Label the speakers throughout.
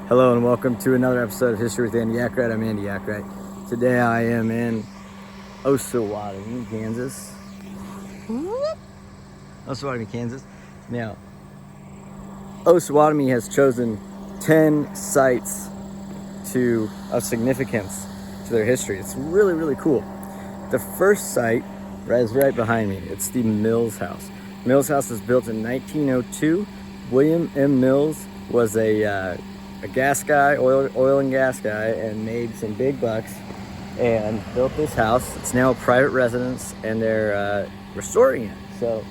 Speaker 1: Hello and welcome to another episode of History with Andy Akright. I'm Andy Akright. Today I am in Osawatomie, Kansas. Osawatomie, Kansas. Now, Osawatomie has chosen 10 sites of significance to their history. It's really, really cool. The first site is right behind me. It's the Mills House. Mills House was built in 1902. William M. Mills was a gas guy, oil and gas guy, and made some big bucks and built this house. It's now a private residence and they're restoring it. So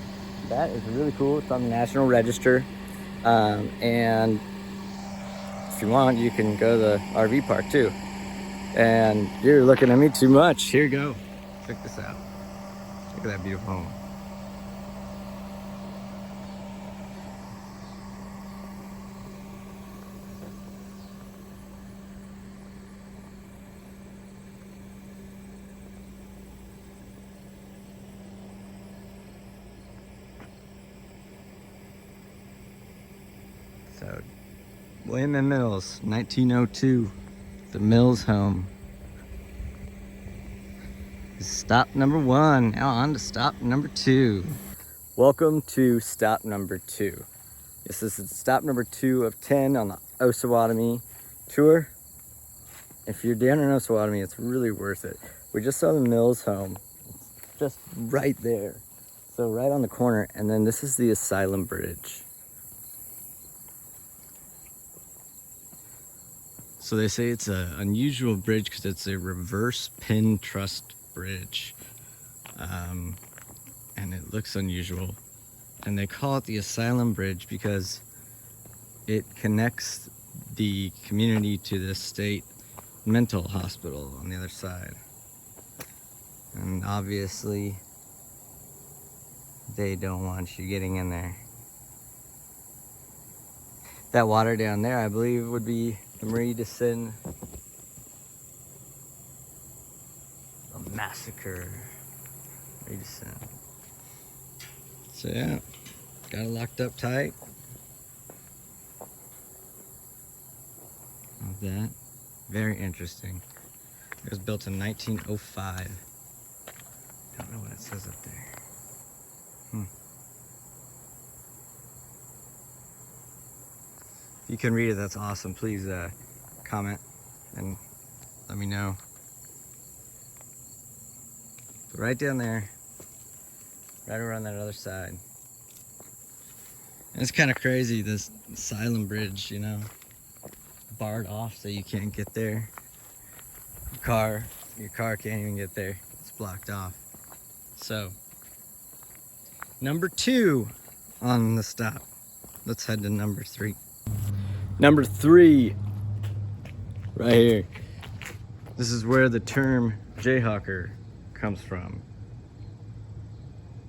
Speaker 1: that is really cool. It's on the National Register. And if you want, you can go to the RV park too. And you're looking at me too much. Here you go. Check this out. Look at that beautiful home. So, William M. Mills, 1902, the Mills home. Stop number one. Now on to stop number two. Welcome to stop number two. This is stop number 2 of 10 on the Osawatomie tour. If you're down in Osawatomie, it's really worth it. We just saw the Mills home, just right there. So right on the corner, and then this is the Asylum Bridge. So they say it's an unusual bridge because it's a reverse pin truss bridge. And it looks unusual. And they call it the Asylum Bridge because it connects the community to the state mental hospital on the other side. And obviously, they don't want you getting in there. That water down there, I believe, would be the Marie de Seine massacre. Marie de Seine. So yeah, got it locked up tight. Love that. Very interesting. It was built in 1905. I don't know what it says up there. If you can read it, that's awesome. Please comment and let me know. But right down there, right over on that other side. And it's kind of crazy, this Asylum Bridge, you know, barred off so you can't get there. Your car can't even get there. It's blocked off. So, number 2 on the stop. Let's head to number 3. Number 3, right here. This is where the term Jayhawker comes from.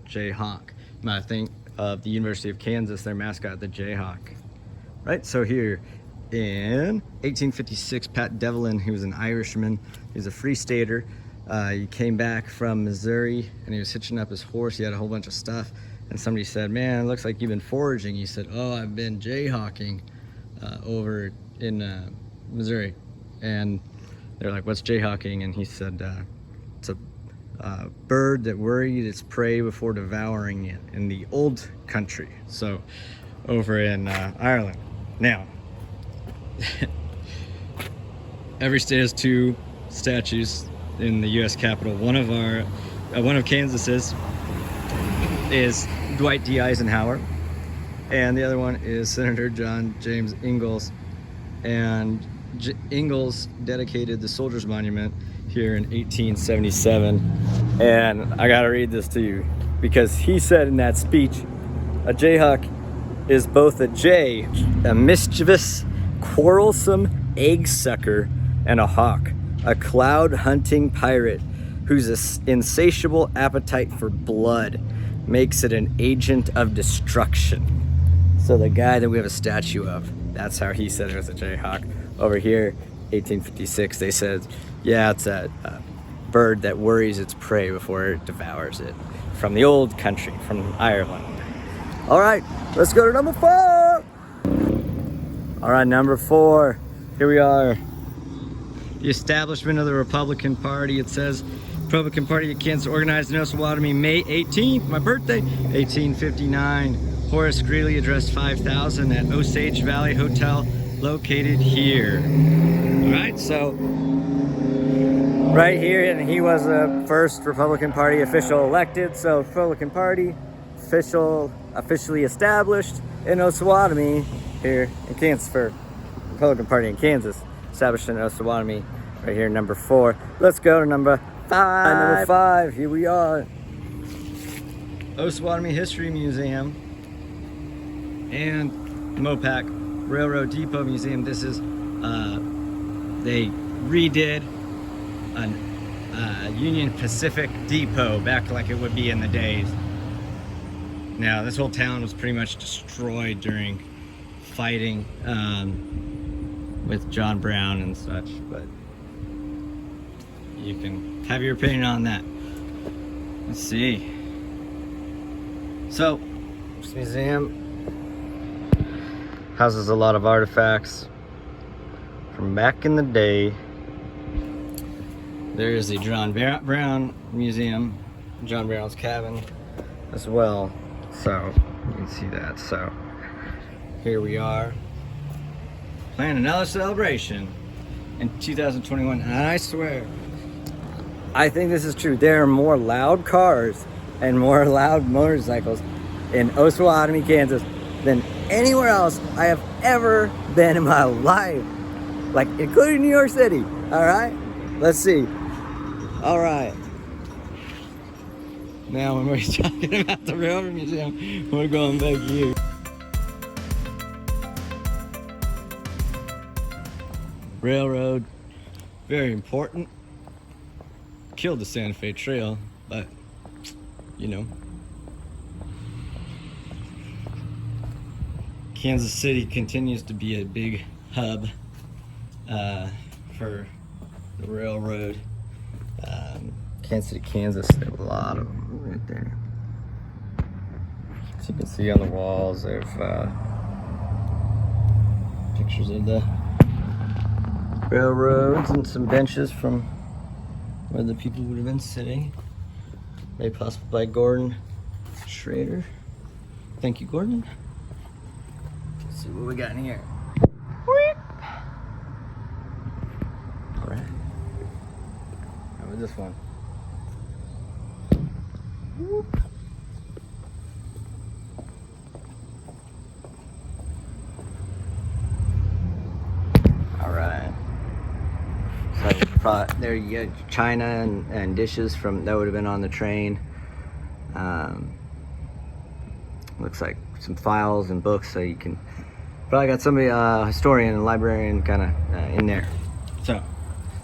Speaker 1: Jayhawk. I think of the University of Kansas, their mascot, the Jayhawk. Right, so here in 1856, Pat Devlin, he was an Irishman, he was a free stater. He came back from Missouri and he was hitching up his horse. He had a whole bunch of stuff and somebody said, "Man, it looks like you've been foraging." He said, "Oh, I've been jayhawking over in Missouri." And they're like, "What's jayhawking?" And he said, "It's a bird that worried its prey before devouring it in the old country." So over in Ireland. Now, every state has 2 statues in the U.S. Capitol. One of Kansas's is Dwight D. Eisenhower, and the other one is Senator John James Ingalls. And Ingalls dedicated the Soldiers Monument here in 1877. And I gotta read this to you because he said in that speech, "A jayhawk is both a mischievous, quarrelsome egg sucker, and a hawk, a cloud-hunting pirate whose insatiable appetite for blood makes it an agent of destruction." So the guy that we have a statue of, that's how he said it was a jayhawk. Over here, 1856, they said, yeah, it's a bird that worries its prey before it devours it. From the old country, from Ireland. All right, let's go to number 4. All right, number 4. Here we are. The establishment of the Republican Party. It says Republican Party of Kansas organized in Osawatomie May 18th, my birthday, 1859. Horace Greeley addressed 5,000 at Osage Valley Hotel located here. All right, so right here, and he was the first Republican Party official elected. So Republican Party officially established in Osawatomie here in Kansas for Republican Party in Kansas, established in Osawatomie right here, number 4. Let's go to number 5. Number 5, here we are. Osawatomie History Museum and Mopac Railroad Depot Museum. This is, they redid a Union Pacific Depot back like it would be in the days. Now, this whole town was pretty much destroyed during fighting with John Brown and such, but you can have your opinion on that. Let's see. So, this museum houses a lot of artifacts from back in the day. There is the John Brown Museum, John Brown's cabin as well. So, you can see that. So, here we are, planning another celebration in 2021, and I swear, I think this is true. There are more loud cars and more loud motorcycles in Osawatomie, Kansas than anywhere else I have ever been in my life, like including New York City. All right, let's see. All right. Now, when we're talking about the Railroad Museum, we're going back here. Railroad, very important. Killed the Santa Fe Trail, but you know, Kansas City continues to be a big hub for the railroad. Kansas City, Kansas, there are a lot of them right there. As you can see on the walls, there's pictures of the railroads and some benches from where the people would have been sitting. Made possible by Gordon Schrader. Thank you, Gordon. Let's see what we got in here. All right. How about this one? All right. So there you go, china and dishes from that would have been on the train. Looks like some files and books, so you can probably got somebody, historian and librarian, kind of in there. So,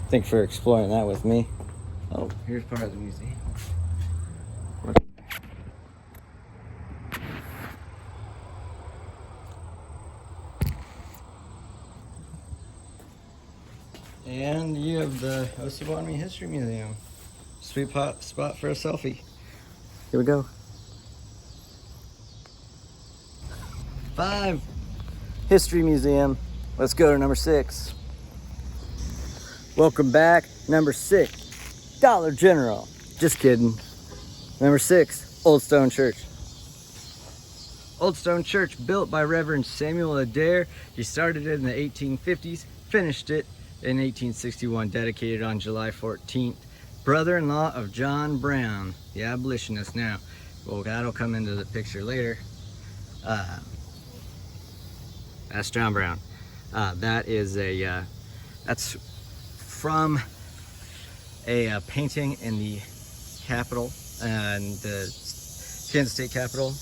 Speaker 1: thanks for exploring that with me. Oh, here's part of the museum. And you have the Osawatomie History Museum. Sweet spot for a selfie. Here we go. 5, History Museum. Let's go to number 6. Welcome back. Number 6, Dollar General. Just kidding. Number 6, Old Stone Church. Old Stone Church, built by Reverend Samuel Adair. He started it in the 1850s, finished it in 1861, dedicated on July 14th. Brother-in-law of John Brown, the abolitionist. Now, well, that'll come into the picture later. That's John Brown. That is that's from a painting in the Capitol, and the Kansas State Capitol.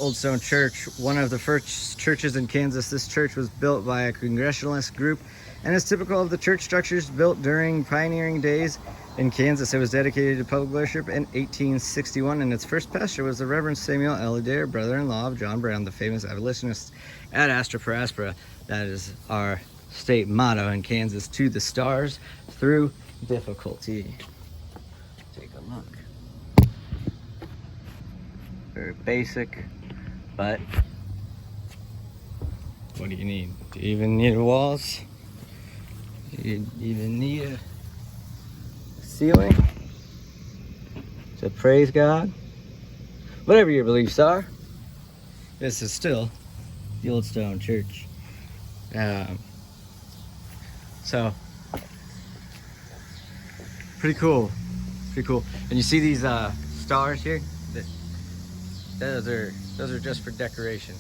Speaker 1: Old Stone Church, one of the first churches in Kansas. This church was built by a Congregationalist group and is typical of the church structures built during pioneering days in Kansas. It was dedicated to public worship in 1861, and its first pastor was the Reverend Samuel L. Adair, brother-in-law of John Brown, the famous abolitionist. Ad astra per aspera, that is our state motto in Kansas: to the stars through difficulty. Take a look. Very basic, but what do you need? Do you even need walls? Do you even need a ceiling to praise God? Whatever your beliefs are, this is still the Old Stone Church. So, pretty cool. Pretty cool. And you see these stars here? Those are just for decoration.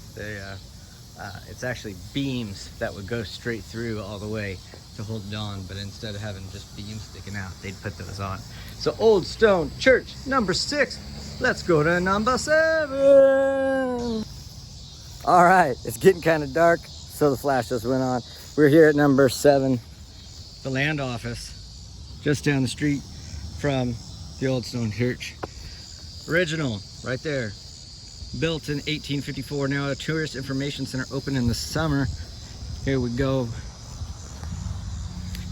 Speaker 1: It's actually beams that would go straight through all the way to hold it on, but instead of having just beams sticking out, they'd put those on. So Old Stone Church, number 6. Let's go to number 7. All right, it's getting kind of dark, so the flash just went on. We're here at number 7, the land office, just down the street from the Old Stone Church. Original, right there. Built in 1854, now a tourist information center, open in the summer. Here we go.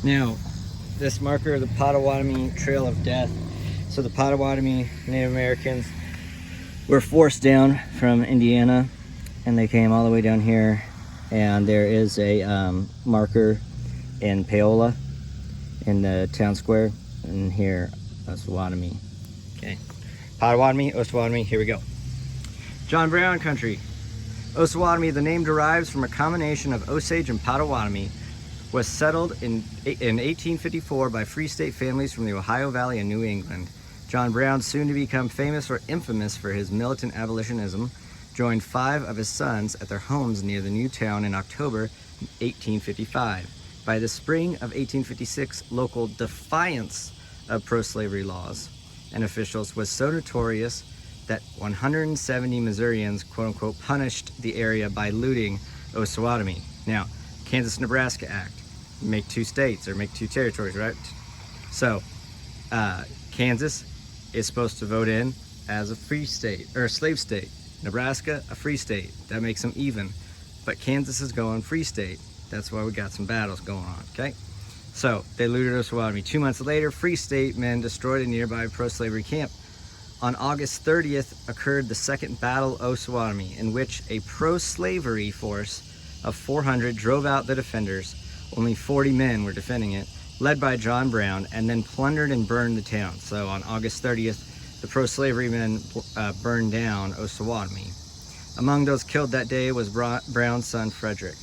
Speaker 1: Now, this marker, the Osawatomie Trail of Death. So the Osawatomie Native Americans were forced down from Indiana, and they came all the way down here. And there is a marker in Paola, in the town square, and here, Osawatomie. Okay, Osawatomie, here we go. John Brown country. Osawatomie, the name derives from a combination of Osage and Potawatomi, was settled in 1854 by Free State families from the Ohio Valley and New England. John Brown, soon to become famous or infamous for his militant abolitionism, joined 5 of his sons at their homes near the new town in October 1855. By the spring of 1856, local defiance of pro-slavery laws and officials was so notorious that 170 Missourians, quote-unquote, punished the area by looting Osawatomie. Now, Kansas-Nebraska Act, make 2 states, or make 2 territories, right? So, Kansas is supposed to vote in as a free state, or a slave state. Nebraska, a free state. That makes them even. But Kansas is going free state. That's why we got some battles going on, okay? So, they looted Osawatomie. 2 months later, Free State men destroyed a nearby pro-slavery camp. On August 30th occurred the Second Battle of Osawatomie, in which a pro-slavery force of 400 drove out the defenders. Only 40 men were defending it, led by John Brown, and then plundered and burned the town. So on August 30th, the pro-slavery men burned down Osawatomie. Among those killed that day was Brown's son, Frederick.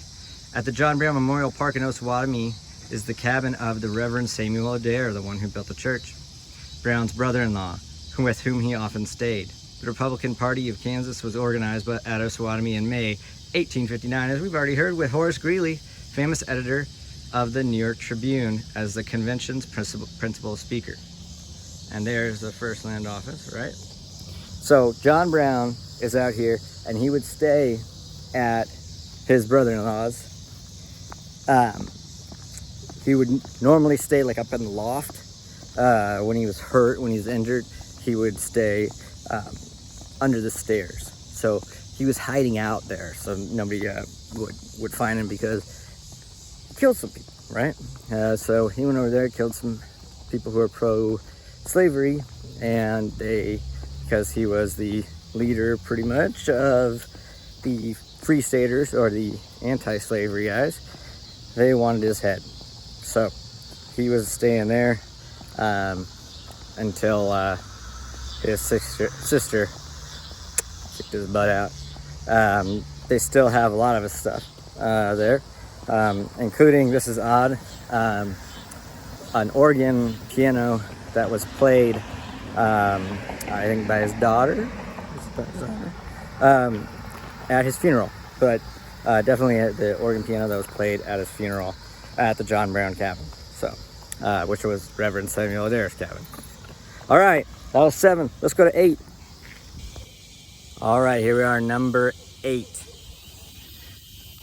Speaker 1: At the John Brown Memorial Park in Osawatomie is the cabin of the Reverend Samuel Adair, the one who built the church, Brown's brother-in-law, with whom he often stayed. The Republican Party of Kansas was organized at Osawatomie in May 1859, as we've already heard, with Horace Greeley, famous editor of the New York Tribune, as the convention's principal speaker. And there's the first land office, right? So John Brown is out here, and he would stay at his brother-in-law's. He would normally stay like up in the loft. When he was hurt, when he was injured, he would stay under the stairs. So he was hiding out there, so nobody would find him, because he killed some people, right? So he went over there, killed some people who were pro-slavery, and because he was the leader pretty much of the Free Staters, or the anti-slavery guys, they wanted his head. So he was staying there until his sister kicked his butt out. They still have a lot of his stuff there, including, this is odd, an organ piano that was played, I think by his daughter, at his funeral, but definitely the organ piano that was played at his funeral at the John Brown cabin, so which was Reverend Samuel Adair's cabin. All right, that was 7. Let's go to 8. All right, here we are, number 8.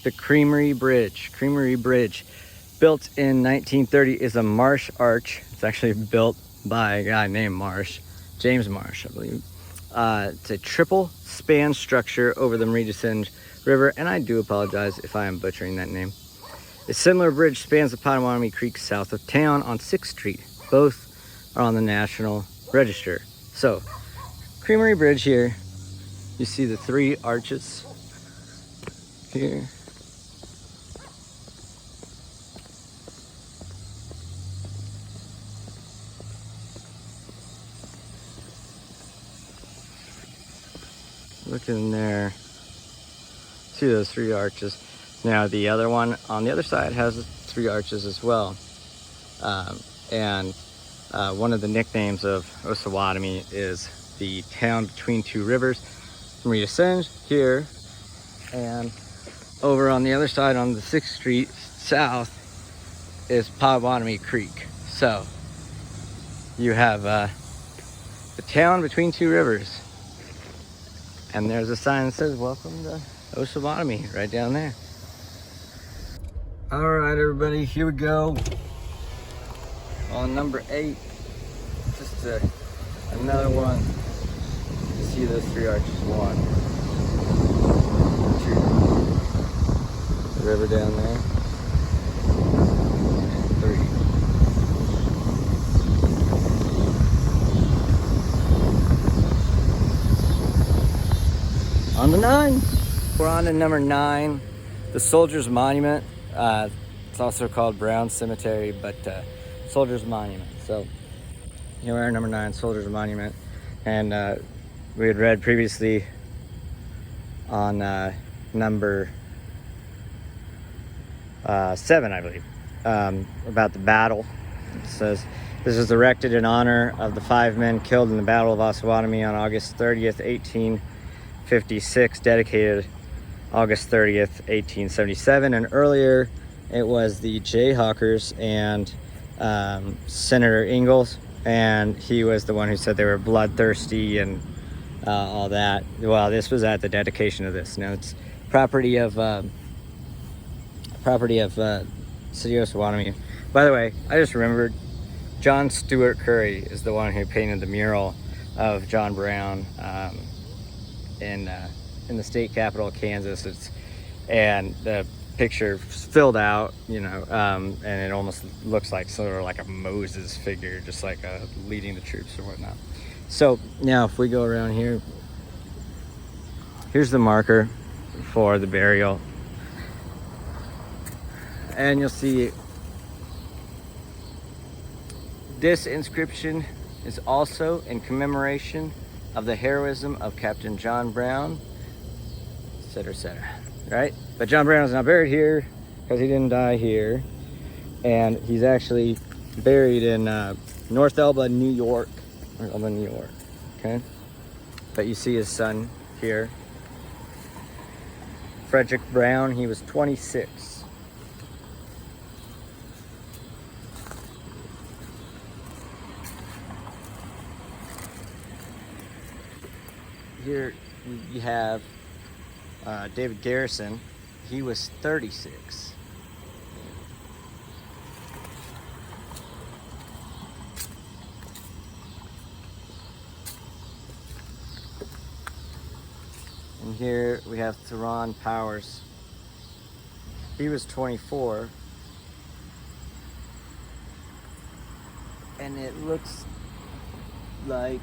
Speaker 1: The Creamery Bridge. Creamery Bridge, built in 1930, is a marsh arch. It's actually built by a guy named Marsh, James Marsh, I believe. It's a triple span structure over the Murray-Descent River, and I do apologize if I am butchering that name. A similar bridge spans the Potawatomi Creek south of town on 6th Street. Both are on the National Register. So, Creamery Bridge here You see the 3 arches here. Look in there. See those 3 arches. Now the other one on the other side has 3 arches as well. One of the nicknames of Osawatomie is the town between 2 rivers. When we ascend here, and over on the other side on the 6th Street south is Potawatomi Creek. So you have the town between 2 rivers. And there's a sign that says, welcome to Osawatomie, right down there. All right, everybody, here we go. On number 8, just another one. You see those 3 arches, 1, 2, the river down there, 3. On to 9. We're on to number 9, the Soldiers Monument. It's also called Brown Cemetery, but Soldiers Monument. So here we are, number 9, Soldiers Monument. And we had read previously on number 7, I believe, about the battle. It says, this is erected in honor of the 5 men killed in the Battle of Osawatomie on August 30th, 1856, dedicated August 30th, 1877. And earlier it was the Jayhawkers and Senator Ingalls, and he was the one who said they were bloodthirsty and all that. Well, this was at the dedication of this. Now it's property of City of Osawatomie. By the way, I just remembered John Stewart Curry is the one who painted the mural of John Brown in the state capital of Kansas. And the picture filled out, you know, and it almost looks like sort of like a Moses figure, just like leading the troops or whatnot. So now if we go around here, here's the marker for the burial, and you'll see this inscription is also in commemoration of the heroism of Captain John Brown, etc., etc. Right? But John Brown is not buried here because he didn't die here. And he's actually buried in North Elba, New York. North Elba, New York. Okay? But you see his son here. Frederick Brown, he was 26. Here you have David Garrison. He was 36. And here we have Theron Powers. He was 24. And it looks like,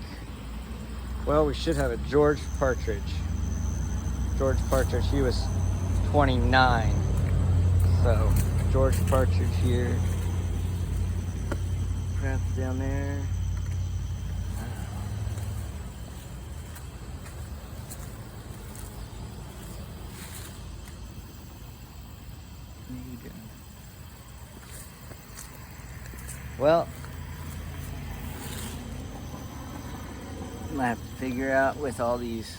Speaker 1: well, we should have a George Partridge. George Partridge, he was 29. So, George Partridge here. Perhaps down there. Well, I have to figure out with all these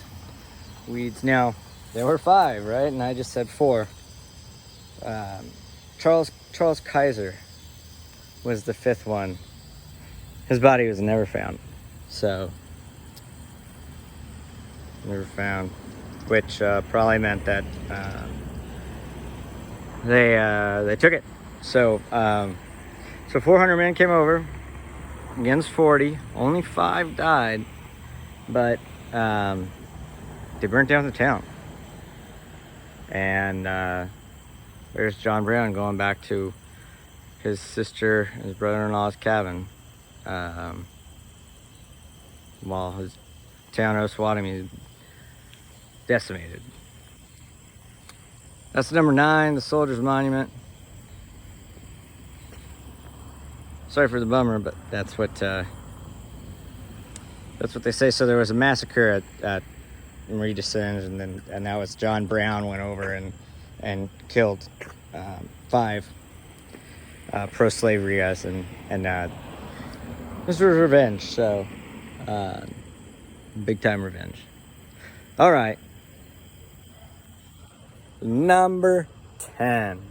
Speaker 1: weeds. Now, there were 5, right? And I just said 4. Charles Kaiser was the 5th one. His body was never found. So, never found. Which probably meant that they took it. So, so 400 men came over against 40. Only 5 died. But they burnt down the town. And there's John Brown going back to his sister and his brother-in-law's cabin, while his town Osawatomie decimated. That's number 9, the Soldiers Monument. Sorry for the bummer, but that's what they say. So there was a massacre at Marie de Singe, and that was John Brown went over and killed 5 pro-slavery guys, and this was revenge. So big time revenge. All right, number 10.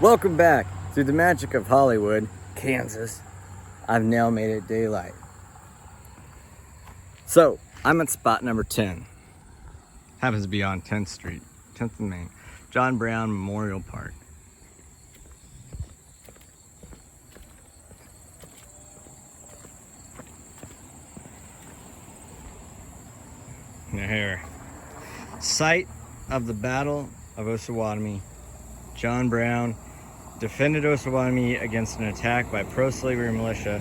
Speaker 1: Welcome back. Through the magic of Hollywood, Kansas, I've now made it daylight. So, I'm at spot number 10. Happens to be on 10th Street, 10th and Main. John Brown Memorial Park. Now here. Site of the Battle of Osawatomie. John Brown defended Osawatomie against an attack by pro-slavery militia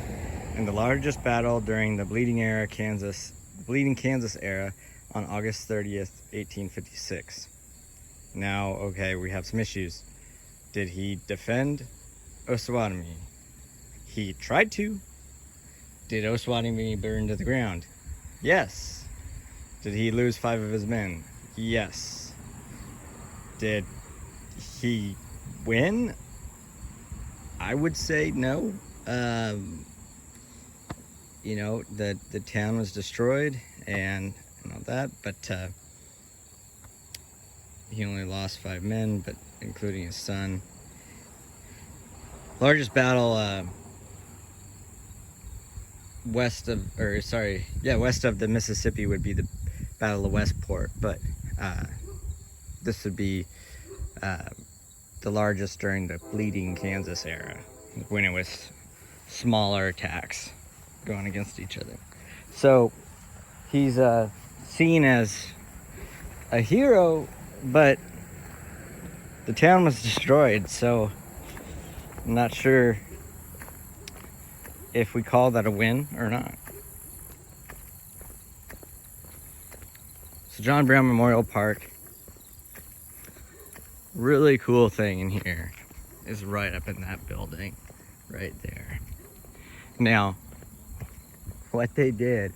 Speaker 1: in the largest battle during the Bleeding Kansas era on August 30th, 1856. Now, okay, we have some issues. Did he defend Osawatomie? He tried to. Did Osawatomie burn to the ground? Yes. Did he lose 5 of his men? Yes. Did he win? I would say no. You know, the town was destroyed and all that, but he only lost 5 men, but including his son. Largest battle west of the Mississippi would be the Battle of Westport, but this would be the largest during the Bleeding Kansas era, when it was smaller attacks going against each other. So he's seen as a hero, but the town was destroyed, so I'm not sure if we call that a win or not. So John Brown Memorial Park, really cool thing in here is right up in that building right there. Now, what they did,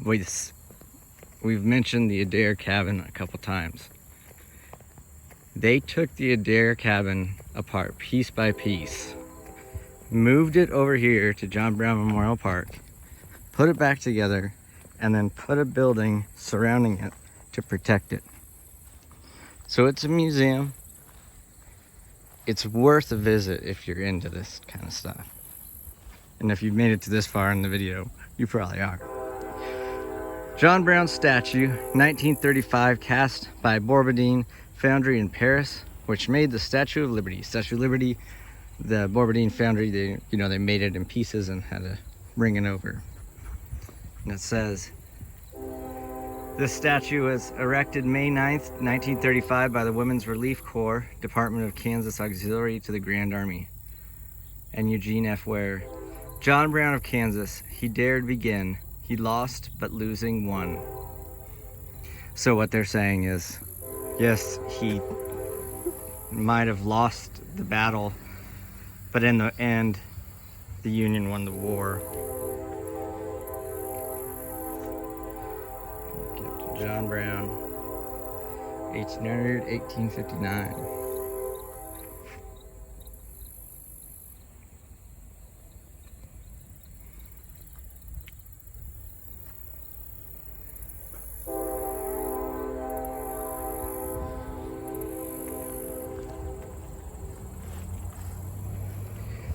Speaker 1: we've mentioned the Adair Cabin a couple times. They took the Adair Cabin apart piece by piece, moved it over here to John Brown Memorial Park, put it back together, and then put a building surrounding it to protect it. So it's a museum. It's worth a visit if you're into this kind of stuff. And if you've made it to this far in the video, you probably are. John Brown statue, 1935, cast by Bourberdine Foundry in Paris, which made the Statue of Liberty. Statue of Liberty, the Bourberdine Foundry, they made it in pieces and had to bring it over. And it says, this statue was erected May 9th, 1935 by the Women's Relief Corps, Department of Kansas Auxiliary to the Grand Army. And Eugene F. Ware. John Brown of Kansas, he dared begin. He lost, but losing won. So what they're saying is, yes, he might have lost the battle, but in the end, the Union won the war. Captain John Brown, 1800, 1859.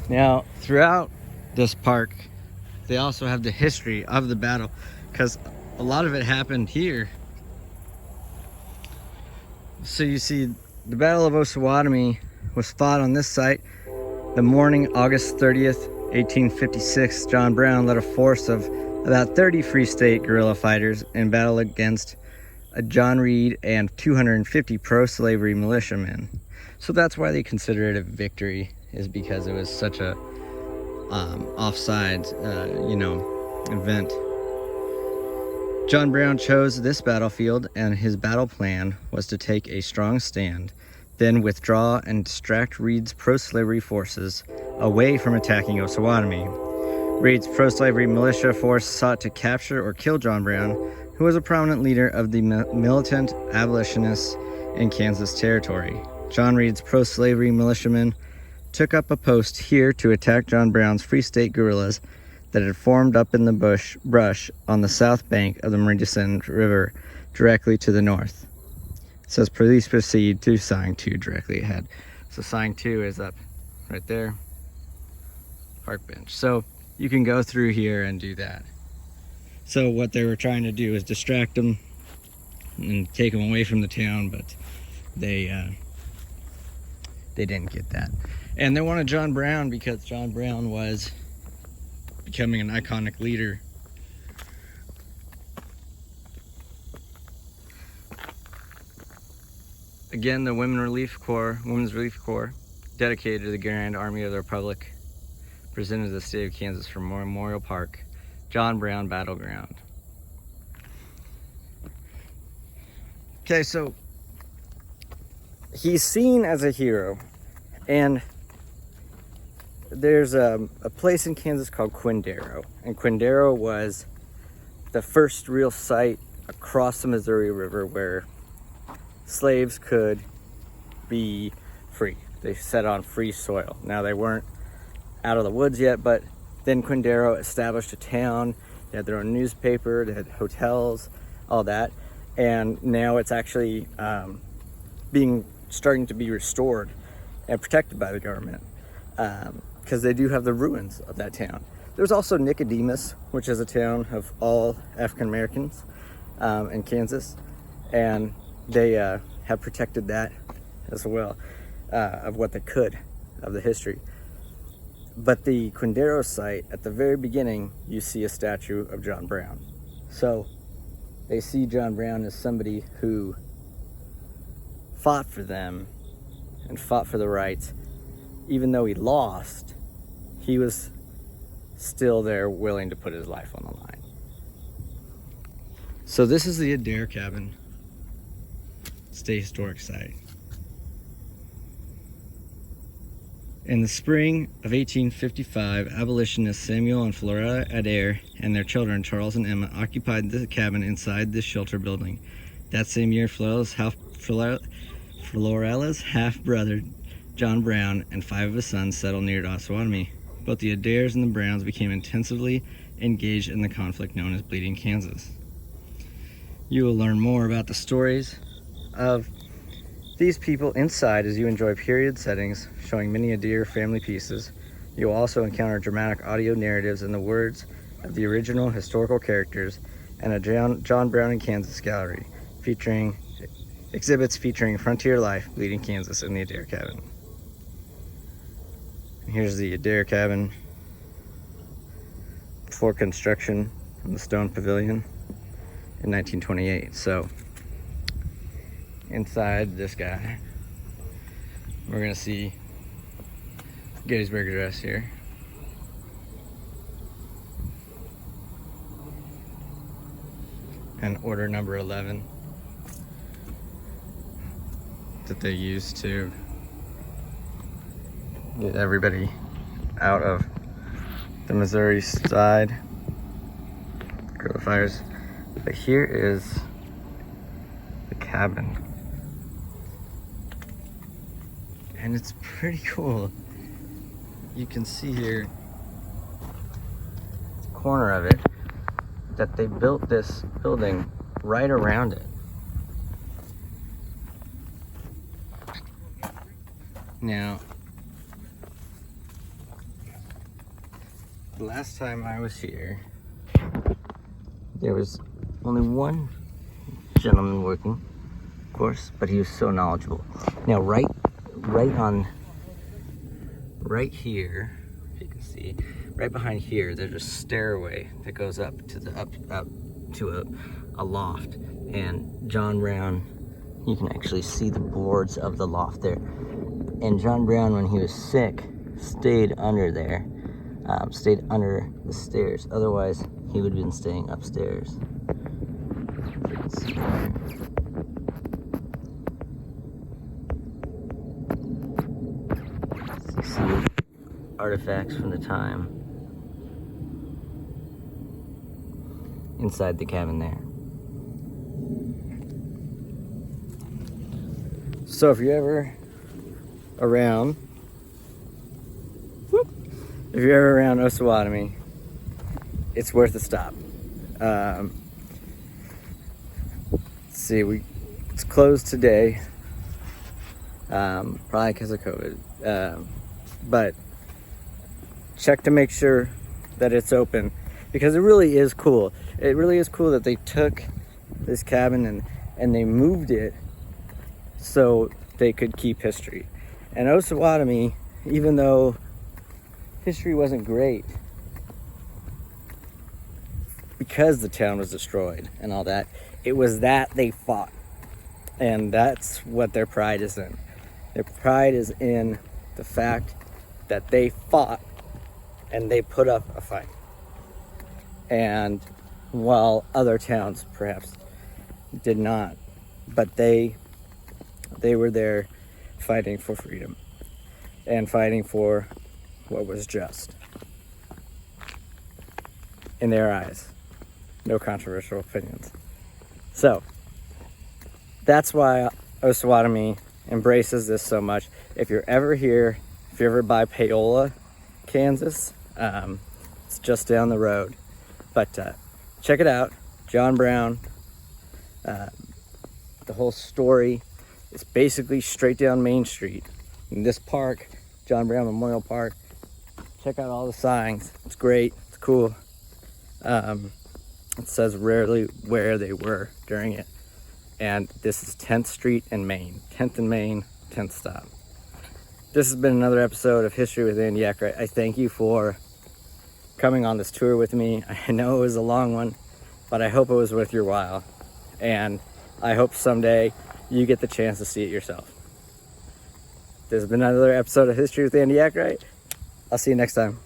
Speaker 1: Now, throughout this park, they also have the history of the battle, because a lot of it happened here. So you see, the Battle of Osawatomie was fought on this site the morning, August 30th, 1856. John Brown led a force of about 30 Free State guerrilla fighters in battle against John Reed and 250 pro-slavery militiamen. So that's why they consider it a victory, is because it was such a offsides, event. John Brown chose this battlefield, and his battle plan was to take a strong stand, then withdraw and distract Reed's pro-slavery forces away from attacking Osawatomie. Reed's pro-slavery militia force sought to capture or kill John Brown, who was a prominent leader of the militant abolitionists in Kansas Territory. John Reed's pro-slavery militiamen took up a post here to attack John Brown's Free State guerrillas that had formed up in the brush on the south bank of the Murchison River directly to the north. It says, please proceed to sign 2 directly ahead. So sign 2 is up right there, park bench. So you can go through here and do that. So what they were trying to do is distract them and take them away from the town, but they didn't get that. And they wanted John Brown because John Brown was becoming an iconic leader. Again, the Women's Relief Corps, dedicated to the Grand Army of the Republic, presented to the state of Kansas from Memorial Park, John Brown Battleground. Okay, so he's seen as a hero, and there's a place in Kansas called Quidaro, and Quidaro was the first real site across the Missouri River where slaves could be free. They set on free soil. Now, they weren't out of the woods yet, but then Quidaro established a town. They had their own newspaper, they had hotels, all that, and now it's actually starting to be restored and protected by the government. Because they do have the ruins of that town. There's also Nicodemus, which is a town of all African Americans in Kansas, and they have protected that as well, of what they could of the history. But the Quidaro site, at the very beginning, you see a statue of John Brown. So they see John Brown as somebody who fought for them and fought for the rights. Even though he lost, he was still there willing to put his life on the line. So this is the Adair Cabin State Historic Site. In the spring of 1855, abolitionists Samuel and Florella Adair and their children, Charles and Emma, occupied the cabin inside this shelter building. That same year, Florella's half-brother, John Brown, and 5 of his sons settled near Osawatomie. Both the Adairs and the Browns became intensively engaged in the conflict known as Bleeding Kansas. You will learn more about the stories of these people inside as you enjoy period settings showing many Adair family pieces. You will also encounter dramatic audio narratives in the words of the original historical characters and a John Brown in Kansas gallery featuring exhibits featuring frontier life, Bleeding Kansas, in the Adair Cabin. Here's the Adair Cabin before construction in the stone pavilion in 1928. So inside this guy, we're gonna see Gettysburg Address here. And order number 11 that they used to get everybody out of the Missouri side, guerrilla fires. But here is the cabin, and it's pretty cool. You can see here, the corner of it, that they built this building right around it. Now, the last time I was here, there was only one gentleman working, of course, but he was so knowledgeable. Now, right here, if you can see, right behind here, there's a stairway that goes up to a loft. And John Brown, you can actually see the boards of the loft there. And John Brown, when he was sick, stayed under there, stayed under the stairs. Otherwise, he would have been staying upstairs. streets. You see artifacts from the time inside the cabin there. So if you're ever around, Osawatomie, it's worth a stop. Let's see, it's closed today, probably because of COVID, but check to make sure that it's open, because it really is cool. It really is cool that they took this cabin and they moved it so they could keep history. And Osawatomie, even though history wasn't great, because the town was destroyed and all that, it was that they fought. And that's what their pride is in. Their pride is in the fact that they fought and they put up a fight. And while other towns perhaps did not, but they were there fighting for freedom and fighting for what was just in their eyes. No controversial opinions. So that's why Osawatomie embraces this so much. If you're ever here, if you're ever by Paola, Kansas, it's just down the road. But check it out. John Brown, the whole story is basically straight down Main Street. In this park, John Brown Memorial Park, check out all the signs. It's great, it's cool. It says rarely where they were during it. And this is 10th Street and Main. 10th and Main, 10th stop. This has been another episode of History with Andy Akright. I thank you for coming on this tour with me. I know it was a long one, but I hope it was worth your while. And I hope someday you get the chance to see it yourself. This has been another episode of History with Andy Akright. I'll see you next time.